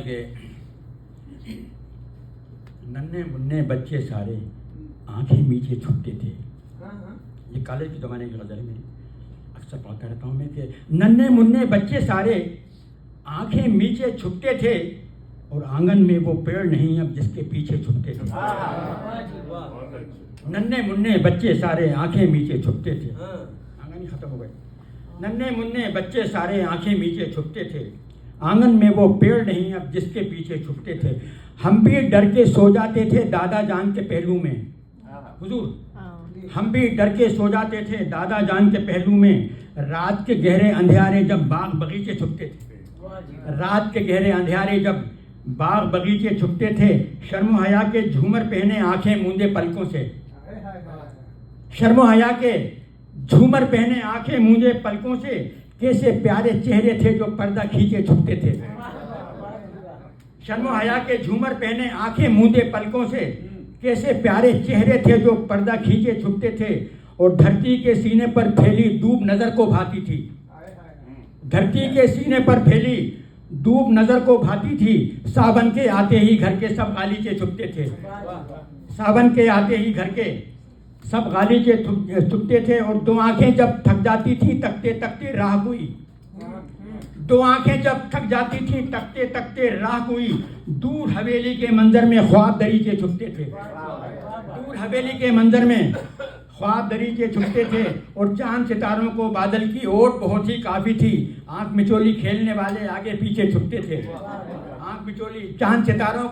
के नन्हे मुन्ने बच्चे सारे आंखें मीचे छुपते थे। ये कॉलेज के ज़माने की गज़ल है मेरी, अक्सर पढ़ता रहता हूँ मैं कि नन्हे मुन्ने बच्चे सारे आंखें मीचे छुपते थे और आंगन में वो पेड़ नहीं अब जिसके पीछे छुपते थे। नन्हे मुन्ने बच्चे सारे आंखें मीचे छुपते थे, आंगन ही खत्म हो गए। नन्हे मुन्ने बच्चे सारे आंखें मीचे छुपते थे, आंगन में वो पेड़ नहीं अब जिसके पीछे छुपते थे। हम भी डर के सो जाते थे दादा जान के पहलू में, हुजूर हम भी डर के सो जाते थे दादा जान के पहलू में। रात के गहरे अंधियारे जब बाग बगीचे छुपते थे, रात के गहरे अंधियारे जब बाग बगीचे छुपते थे। शर्म हया के झूमर पहने आंखें मूंदे पलकों से, शर्म हया के झूमर पहने आंखें मूंदे पलकों से। कैसे प्यारे चेहरे थे जो पर्दा खींचे छुपते थे। शर्म हया के झूमर पहने आंखें मूंदे पलकों से। कैसे प्यारे चेहरे थे जो पर्दा खींचे छुपते थे। और धरती के सीने पर फैली धूप नजर को भाती थी, धरती के सीने पर फैली धूप नजर को भाती थी। सावन के आते ही घर के सब गालीचे छुपते थे, सावन के आते ही घर के सब गालीचे छुपते थे। और दो आंखें जब थक जाती थी तकते तकते राह कोई, दो आंखें जब थक जाती थी तकते तकते राह कोई। दूर हवेली के मंजर में ख्वाब दरीचे छुपते थे, दूर हवेली के मंजर में ख्वाब दरीचे छुपते थे। और चांद सितारों को बादल की ओट बहुत ही काफी थी। आंख मिचोली खेलने वाले आगे पीछे छुपते थे, आंख मिचोली चांद सितारों